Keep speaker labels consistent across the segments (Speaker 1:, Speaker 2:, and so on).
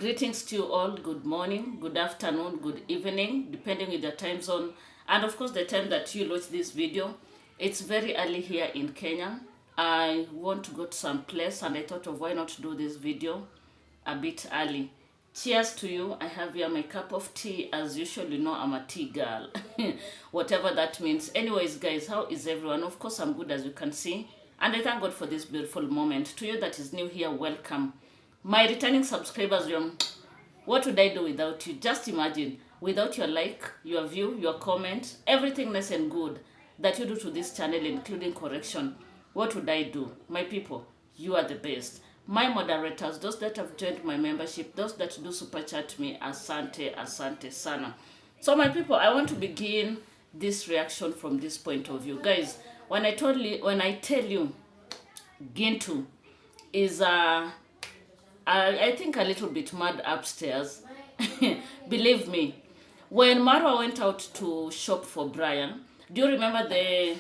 Speaker 1: Greetings to you all. Good morning, good afternoon, good evening, depending on the time zone. And of course, the time that you watch this video. It's very early here in Kenya. I want to go to some place and I thought of why not do this video a bit early. Cheers to you. I have here my cup of tea. As usual, you know I'm a tea girl. Whatever that means. Anyways, guys, how is everyone? Of course, I'm good as you can see. And I thank God for this beautiful moment. To you that is new here, welcome. My returning subscribers, what would I do without you? Just imagine, without your like, your view, your comment, everything nice and good that you do to this channel, including correction, what would I do? My people, you are the best. My moderators, those that have joined my membership, those that do super chat me, asante, asante sana. So my people, I want to begin this reaction from this point of view. Guys, when I tell you Gintu is I think a little bit mad upstairs. Believe me, when Marwa went out to shop for Brian, do you remember the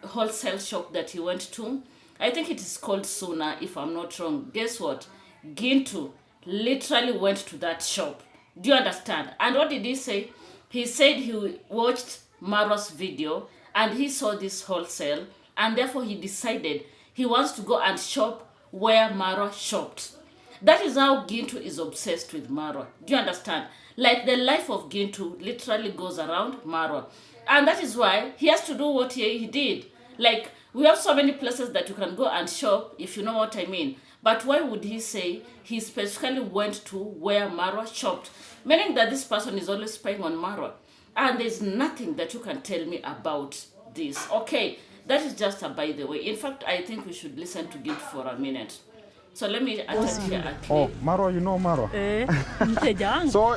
Speaker 1: wholesale shop that he went to? I think it is called Suna, if I'm not wrong. Guess what? Gintu literally went to that shop. Do you understand? And what did he say? He said he watched Marwa's video and he saw this wholesale and therefore he decided he wants to go and shop where Marwa shopped. That is how Gintu is obsessed with Marwa. Do you understand? Like the life of Gintu literally goes around Marwa. And that is why he has to do what he did. Like, we have so many places that you can go and shop, if you know what I mean. But why would he say he specifically went to where Marwa shopped? Meaning that this person is always spying on Marwa. And there's nothing that you can tell me about this. Okay, that is just a by the way. In fact, I think we should listen to Gintu for a minute. So let me attach here a clip.
Speaker 2: Oh, Marwa, you know Marwa?
Speaker 3: So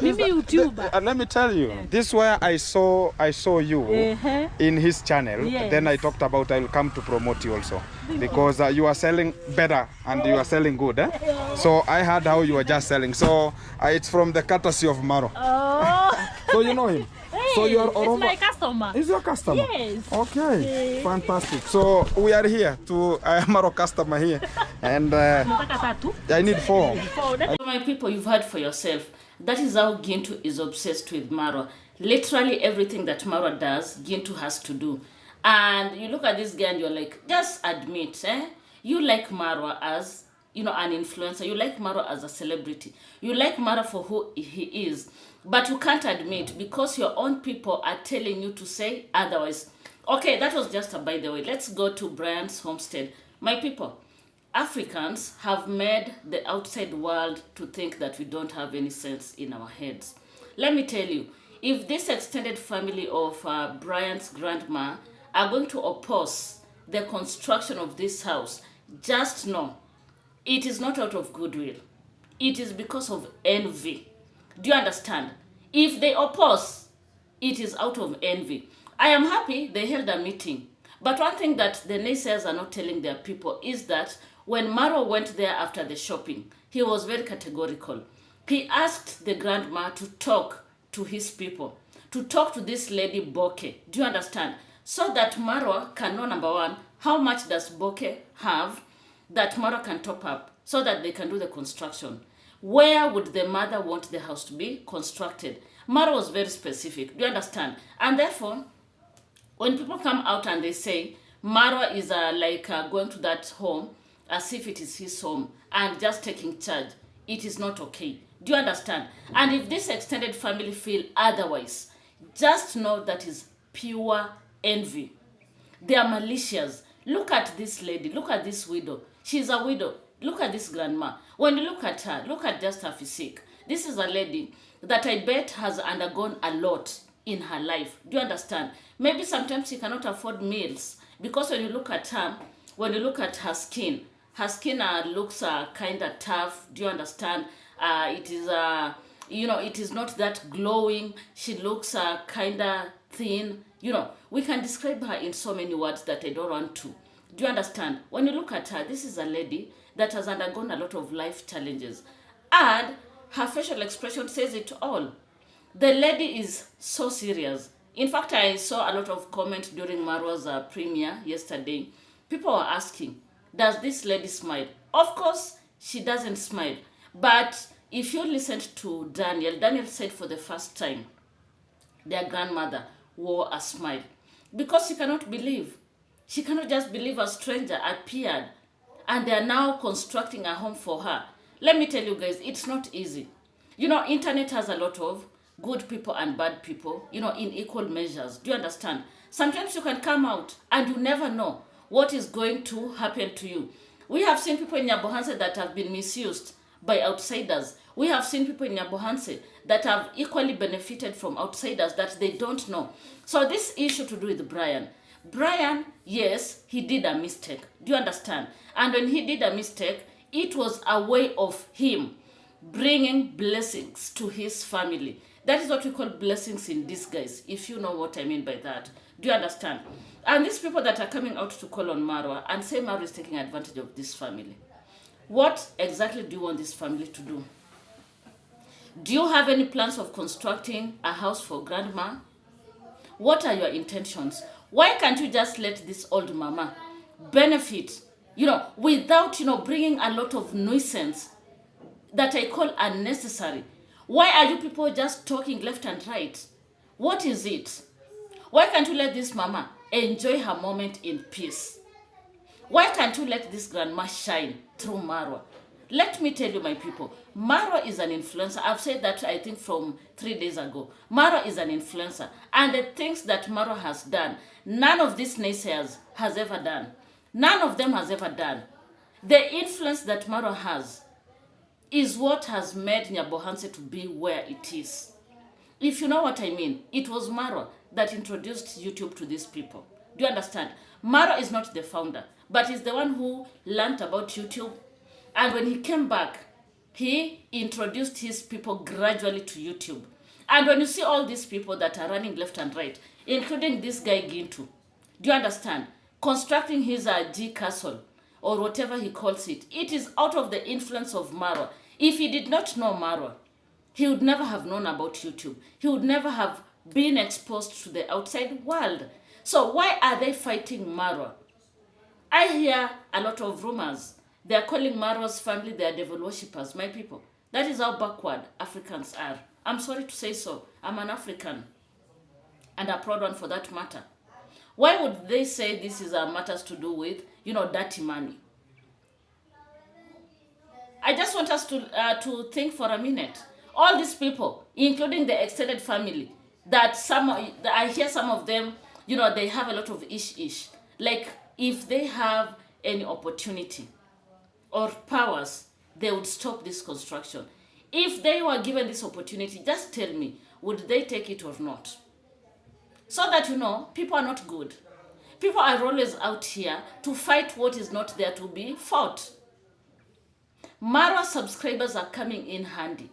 Speaker 2: let me tell you, this is where I saw you in his channel.
Speaker 3: Yes.
Speaker 2: Then I talked about I will come to promote you also because you are selling better and you are selling good. So I heard how you are just selling. So it's from the courtesy of Marwa.
Speaker 3: Oh.
Speaker 2: So you know him. So you are
Speaker 3: it's my customer.
Speaker 2: Is your customer?
Speaker 3: Yes.
Speaker 2: Okay. Fantastic. So we are here to Marwa customer here, and I need 4.
Speaker 1: So my people, you've heard for yourself. That is how Gintu is obsessed with Marwa. Literally everything that Marwa does, Gintu has to do. And you look at this guy and you're like, just admit, you like Marwa as, an influencer. You like Marwa as a celebrity. You like Marwa for who he is. But you can't admit because your own people are telling you to say otherwise. Okay, that was just a by the way. Let's go to Brian's homestead. My people, Africans have made the outside world to think that we don't have any sense in our heads. Let me tell you, if this extended family of Brian's grandma are going to oppose the construction of this house, just know it is not out of goodwill. It is because of envy. Do you understand? If they oppose, it is out of envy. I am happy they held a meeting. But one thing that the naysayers are not telling their people is that when Marwa went there after the shopping, he was very categorical. He asked the grandma to talk to his people, to talk to this lady Boke. Do you understand? So that Marwa can know, number one, how much does Boke have that Marwa can top up so that they can do the construction. Where would the mother want the house to be constructed? Marwa was very specific. Do you understand? And therefore, when people come out and they say Marwa is going to that home as if it is his home and just taking charge, it is not okay. Do you understand? And if this extended family feel otherwise, just know that is pure envy. They are malicious. Look at this lady. Look at this widow. She's a widow. Look at this grandma. When you look at her, look at just her physique. This is a lady that I bet has undergone a lot in her life. Do you understand? Maybe sometimes she cannot afford meals because when you look at her, when you look at her skin looks kind of tough. Do you understand? It is it is not that glowing. She looks kind of thin. We can describe her in so many words that I don't want to. Do you understand? When you look at her, this is a lady that has undergone a lot of life challenges. And her facial expression says it all. The lady is so serious. In fact, I saw a lot of comments during Marwa's premiere yesterday. People were asking, does this lady smile? Of course, she doesn't smile. But if you listened to Daniel said for the first time, their grandmother wore a smile because she cannot believe. She cannot just believe a stranger appeared and they are now constructing a home for her. Let me tell you guys, it's not easy. You know, internet has a lot of good people and bad people, you know, in equal measures. Do you understand? Sometimes you can come out and you never know what is going to happen to you. We have seen people in Nyabohanse that have been misused by outsiders. We have seen people in Nyabohanse that have equally benefited from outsiders that they don't know. So this issue to do with Brian, yes, he did a mistake. Do you understand? And when he did a mistake, it was a way of him bringing blessings to his family. That is what we call blessings in disguise, if you know what I mean by that. Do you understand? And these people that are coming out to call on Marwa and say Marwa is taking advantage of this family. What exactly do you want this family to do? Do you have any plans of constructing a house for grandma? What are your intentions? Why can't you just let this old mama benefit, you know, without, you know, bringing a lot of nuisance that I call unnecessary? Why are you people just talking left and right? What is it? Why can't you let this mama enjoy her moment in peace? Why can't you let this grandma shine through Marwa? Let me tell you, my people, Marwa is an influencer. I've said that, I think, from 3 days ago. Marwa is an influencer. And the things that Marwa has done, none of these naysayers has ever done. None of them has ever done. The influence that Marwa has is what has made Nyabohanse to be where it is. If you know what I mean, it was Marwa that introduced YouTube to these people. Do you understand? Marwa is not the founder, but is the one who learned about YouTube. And when he came back, he introduced his people gradually to YouTube. And when you see all these people that are running left and right, including this guy Gintu, do you understand? Constructing his G castle, or whatever he calls it, it is out of the influence of Marwa. If he did not know Marwa, he would never have known about YouTube. He would never have been exposed to the outside world. So why are they fighting Marwa? I hear a lot of rumors. They are calling Marwa's family their devil worshippers, my people. That is how backward Africans are. I'm sorry to say so. I'm an African, and a proud one for that matter. Why would they say this is matters to do with, you know, dirty money? I just want us to think for a minute. All these people, including the extended family, that I hear some of them, you know, they have a lot of ish. Like, if they have any opportunity or powers, they would stop this construction. If they were given this opportunity, just tell me, would they take it or not? So that, you know, people are not good. People are always out here to fight what is not there to be fought. Marwa subscribers are coming in handy.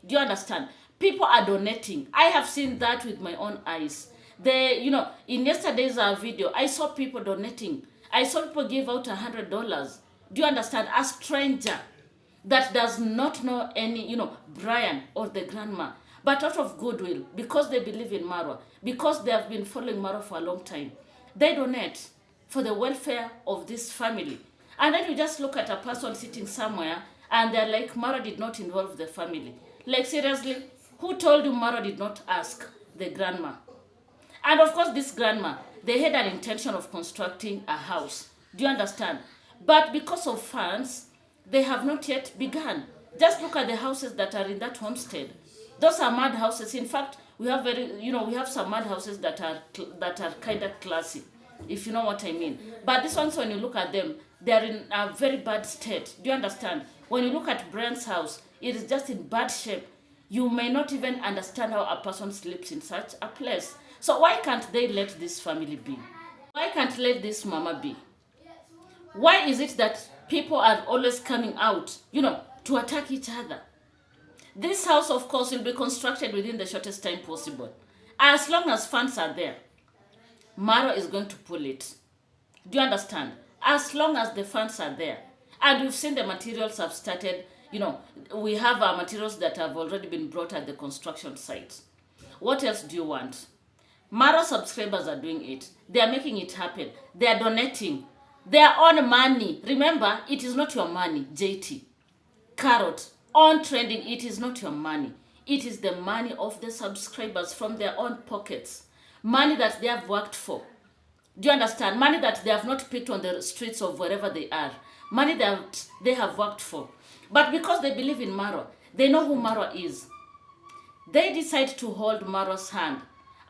Speaker 1: Do you understand? People are donating. I have seen that with my own eyes. You know, in yesterday's video, I saw people donating. I saw people give out $100. Do you understand? A stranger that does not know any, you know, Brian or the grandma, but out of goodwill, because they believe in Marwa, because they have been following Marwa for a long time, they donate for the welfare of this family. And then you just look at a person sitting somewhere and they're like, Marwa did not involve the family. Like, seriously, who told you Marwa did not ask the grandma? And of course, this grandma, they had an intention of constructing a house. Do you understand? But because of funds, they have not yet begun. Just look at the houses that are in that homestead. Those are mud houses. In fact, we have we have some mud houses that are kind of classy, if you know what I mean. But these ones, when you look at them, they are in a very bad state. Do you understand? When you look at Brian's house, it is just in bad shape. You may not even understand how a person sleeps in such a place. So why can't they let this family be? Why can't let this mama be? Why is it that people are always coming out, you know, to attack each other? This house, of course, will be constructed within the shortest time possible. As long as funds are there, Marwa is going to pull it. Do you understand? As long as the funds are there. And we've seen the materials have started, you know, we have our materials that have already been brought at the construction site. What else do you want? Marwa subscribers are doing it. They are making it happen. They are donating their own money. Remember, it is not your money, JT, Carrot, on trending, it is not your money. It is the money of the subscribers from their own pockets. Money that they have worked for. Do you understand? Money that they have not picked on the streets of wherever they are. Money that they have worked for. But because they believe in Marwa, they know who Marwa is. They decide to hold Marwa's hand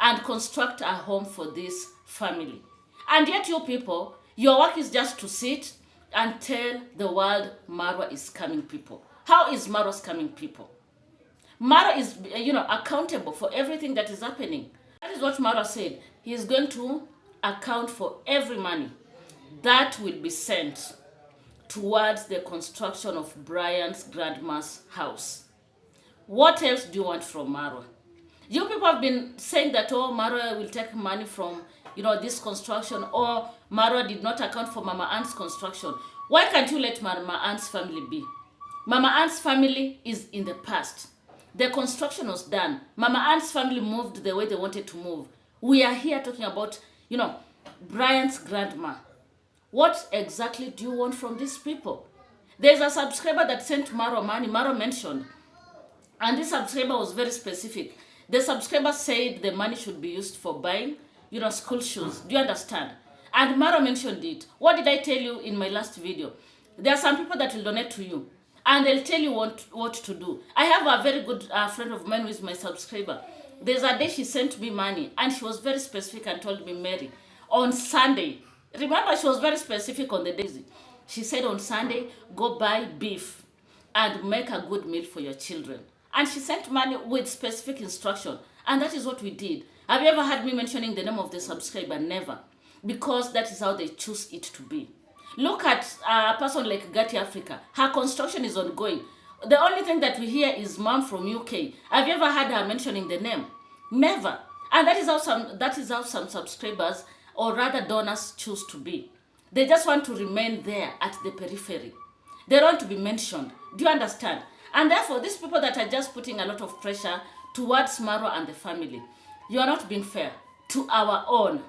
Speaker 1: and construct a home for this family. And yet you people, your work is just to sit and tell the world Marwa is coming people. How is Marwa's coming people? Marwa is, accountable for everything that is happening. That is what Marwa said. He is going to account for every money that will be sent towards the construction of Brian's grandma's house. What else do you want from Marwa? You people have been saying that, oh, Marwa will take money from, this construction, or Marwa did not account for Mama Ann's construction. Why can't you let Mama Ann's family be? Mama Ann's family is in the past. The construction was done. Mama Ann's family moved the way they wanted to move. We are here talking about, Brian's grandma. What exactly do you want from these people? There's a subscriber that sent Marwa money, Marwa mentioned. And this subscriber was very specific. The subscriber said the money should be used for buying, school shoes. Do you understand? And Marwa mentioned it. What did I tell you in my last video? There are some people that will donate to you. And they'll tell you what to do. I have a very good friend of mine who is my subscriber. There's a day she sent me money. And she was very specific and told me, Mary, on Sunday. Remember, she was very specific on the days. She said on Sunday, go buy beef and make a good meal for your children. And she sent money with specific instruction. And that is what we did. Have you ever heard me mentioning the name of the subscriber? Never. Because that is how they choose it to be. Look at a person like Gatti Africa. Her construction is ongoing. The only thing that we hear is mom from UK. Have you ever heard her mentioning the name? Never. And that is how some subscribers, or rather donors, choose to be. They just want to remain there at the periphery. They don't want to be mentioned. Do you understand? And therefore, these people that are just putting a lot of pressure towards Marwa and the family, you are not being fair to our own.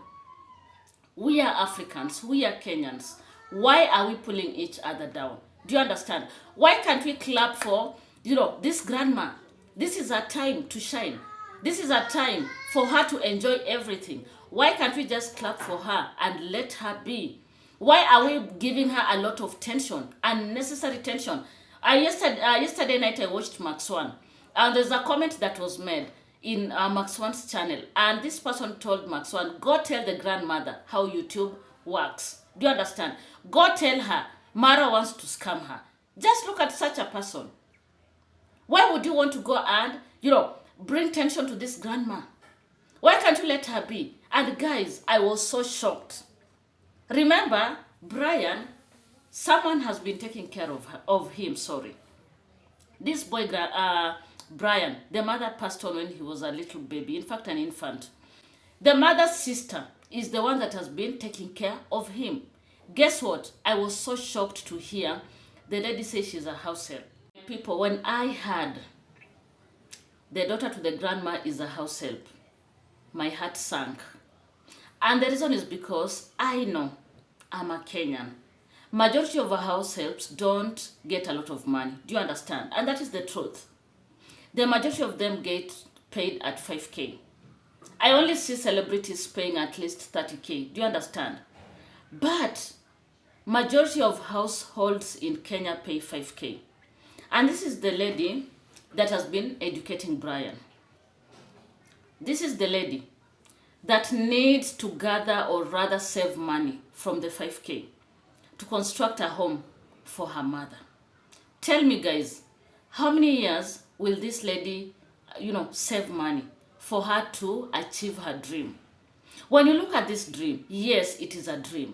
Speaker 1: We are Africans. We are Kenyans. Why are we pulling each other down? Do you understand? Why can't we clap for, this grandma? This is her time to shine. This is her time for her to enjoy everything. Why can't we just clap for her and let her be? Why are we giving her a lot of tension, unnecessary tension? Yesterday night I watched Max One, and there's a comment that was made in Max One's channel, and this person told Max One, go tell the grandmother how YouTube works. Do you understand? Go tell her Marwa wants to scam her. Just look at such a person. Why would you want to go and, bring tension to this grandma? Why can't you let her be? And guys, I was so shocked. Remember, Brian, someone has been taking care of him, sorry. This boy, Brian, the mother passed on when he was a little baby, in fact, an infant. The mother's sister is the one that has been taking care of him. Guess what? I was so shocked to hear the lady say she's a house help. People, when I heard the daughter to the grandma is a house help, my heart sank. And the reason is because I know I'm a Kenyan. Majority of our house helps don't get a lot of money. Do you understand? And that is the truth. The majority of them get paid at 5K. I only see celebrities paying at least 30K. Do you understand? But majority of households in Kenya pay 5K. And this is the lady that has been educating Brian. This is the lady that needs to gather, or rather save money from the 5K to construct a home for her mother. Tell me guys, how many years will this lady, save money for her to achieve her dream? When you look at this dream, yes, it is a dream.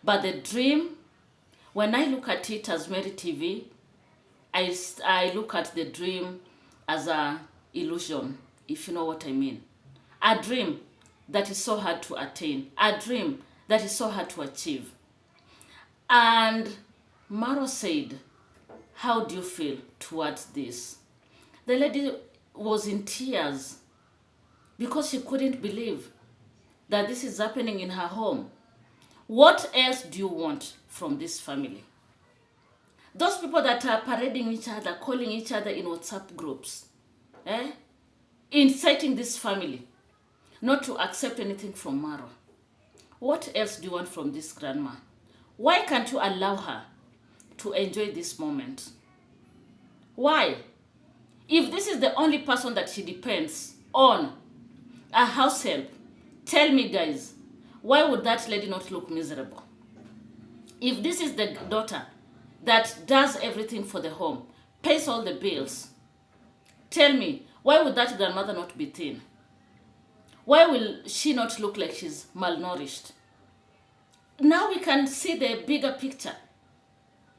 Speaker 1: But the dream, when I look at it as Mary TV, I look at the dream as an illusion, if you know what I mean. A dream that is so hard to attain. A dream that is so hard to achieve. And Marwa said, how do you feel towards this? The lady was in tears because she couldn't believe that this is happening in her home. What else do you want from this family? Those people that are parading each other, calling each other in WhatsApp groups, inciting this family not to accept anything from Marwa. What else do you want from this grandma? Why can't you allow her to enjoy this moment? Why? If this is the only person that she depends on, a house help, tell me guys, why would that lady not look miserable? If this is the daughter that does everything for the home, pays all the bills, tell me, why would that grandmother not be thin? Why will she not look like she's malnourished? Now we can see the bigger picture.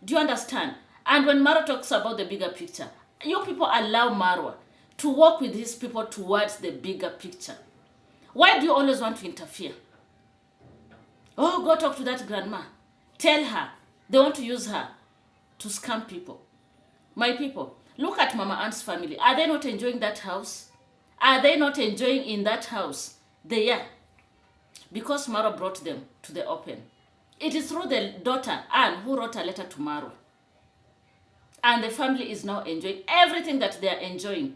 Speaker 1: Do you understand? And when Marwa talks about the bigger picture, you people allow Marwa to work with these people towards the bigger picture. Why do you always want to interfere? Oh, go talk to that grandma. Tell her they want to use her to scam people. My people, look at Mama Ant's family. Are they not enjoying that house? Are they not enjoying in that house? They are. Because Marwa brought them to the open. It is through the daughter, Anne, who wrote a letter to Marwa. And the family is now enjoying everything that they are enjoying.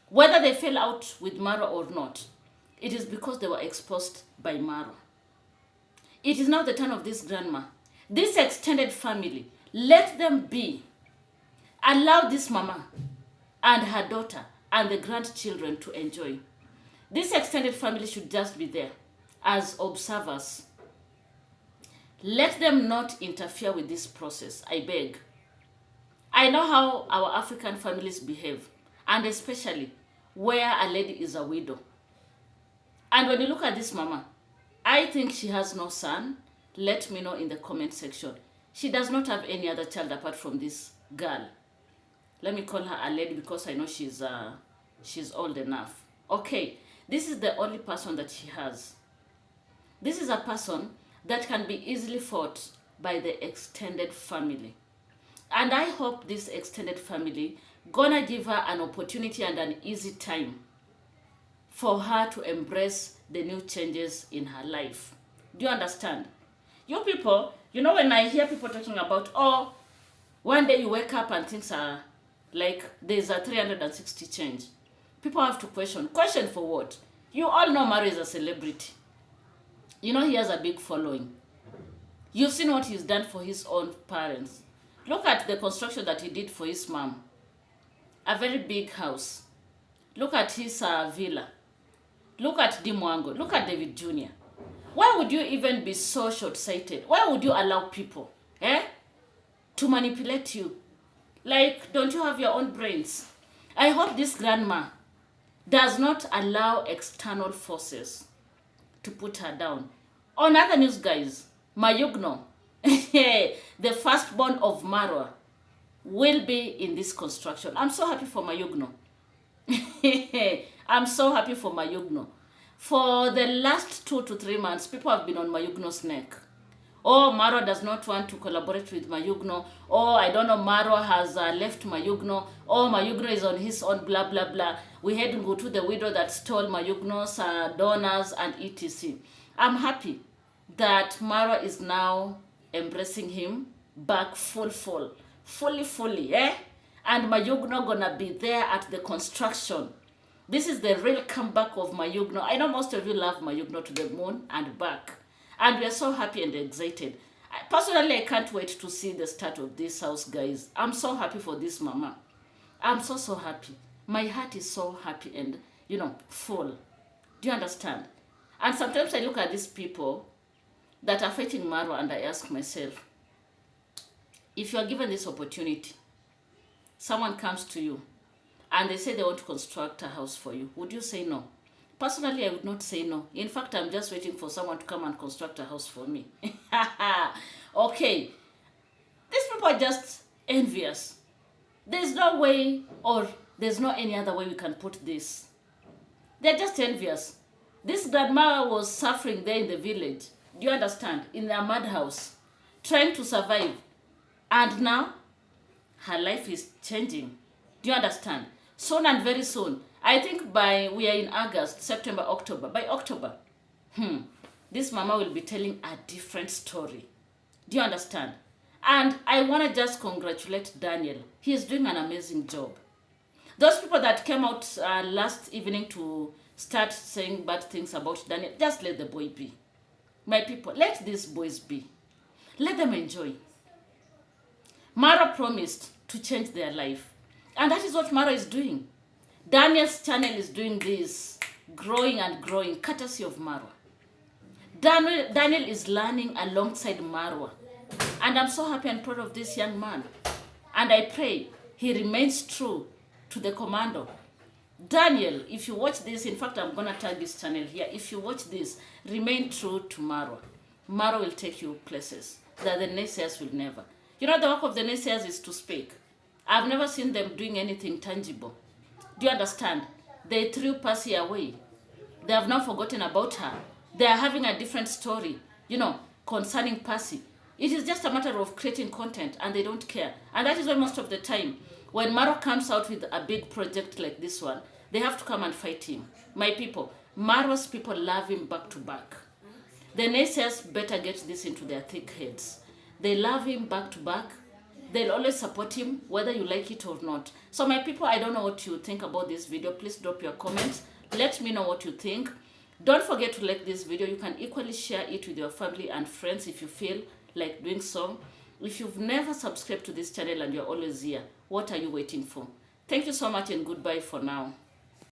Speaker 1: Whether they fell out with Marwa or not, it is because they were exposed by Marwa. It is now the turn of this grandma. This extended family, let them be. Allow this mama and her daughter and the grandchildren to enjoy. This extended family should just be there as observers. Let them not interfere with this process, I beg. I know how our African families behave, and especially where a lady is a widow. And when you look at this mama, I think she has no son. Let me know in the comment section. She does not have any other child apart from this girl. Let me call her a lady because I know she's old enough. Okay, this is the only person that she has. This is a person that can be easily fought by the extended family. And I hope this extended family gonna give her an opportunity and an easy time for her to embrace the new changes in her life. Do you understand? You people, you know, when I hear people talking about, oh, one day you wake up and things are like there's a 360 change. People have to question. Question for what? You all know Marwa is a celebrity. You know he has a big following. You've seen what he's done for his own parents. Look at the construction that he did for his mom. A very big house. Look at his villa. Look at Dimwango. Look at David Jr. Why would you even be so short-sighted? Why would you allow people to manipulate you? Like, don't you have your own brains? I hope this grandma does not allow external forces to put her down. On other news, guys, Mayugno, the firstborn of Marwa, will be in this construction. I'm so happy for Mayugno. I'm so happy for Mayugno. For the last 2 to 3 months, people have been on Mayugno's neck. Oh, Marwa does not want to collaborate with Mayugno. Oh, I don't know, Marwa has left Mayugno. Oh, Mayugno is on his own, blah, blah, blah. We had Gintu, the widow that stole Mayugno's donors and etc. I'm happy that Marwa is now embracing him back fully, and Mayugno gonna be there at the construction. This is the real comeback of Mayugno. I know most of you love Mayugno to the moon and back, and we are so happy and excited. Personally, I can't wait to see the start of this house, guys. I'm so happy for this mama. I'm so happy. My heart is so happy and, you know, full. Do you understand? And sometimes I look at these people that are fighting Marwa and I ask myself, if you are given this opportunity, someone comes to you and they say they want to construct a house for you, would you say no? Personally, I would not say no. In fact, I'm just waiting for someone to come and construct a house for me. Okay. These people are just envious. There's no way, or there's no any other way we can put this. They're just envious. This grandma was suffering there in the village. Do you understand? In their madhouse, trying to survive. And now, her life is changing. Do you understand? Soon and very soon. I think we are in August, September, October. By October, this mama will be telling a different story. Do you understand? And I want to just congratulate Daniel. He is doing an amazing job. Those people that came out last evening to start saying bad things about Daniel, just let the boy be. My people, let these boys be. Let them enjoy. Marwa promised to change their life. And that is what Marwa is doing. Daniel's channel is doing this, growing and growing, courtesy of Marwa. Daniel is learning alongside Marwa. And I'm so happy and proud of this young man. And I pray he remains true to the commando. Daniel, if you watch this, in fact, I'm going to tag this channel here. If you watch this, remain true to Marwa. Marwa will take you places that the naysayers will never. You know, the work of the naysayers is to speak. I've never seen them doing anything tangible. Do you understand? They threw Percy away. They have now forgotten about her. They are having a different story, you know, concerning Percy. It is just a matter of creating content and they don't care. And that is why most of the time, when Marwa comes out with a big project like this one, they have to come and fight him. My people, Marwa's people love him back to back. The naysayers better get this into their thick heads. They love him back to back. They'll always support him, whether you like it or not. So my people, I don't know what you think about this video. Please drop your comments. Let me know what you think. Don't forget to like this video. You can equally share it with your family and friends if you feel like doing so. If you've never subscribed to this channel and you're always here, what are you waiting for? Thank you so much and goodbye for now.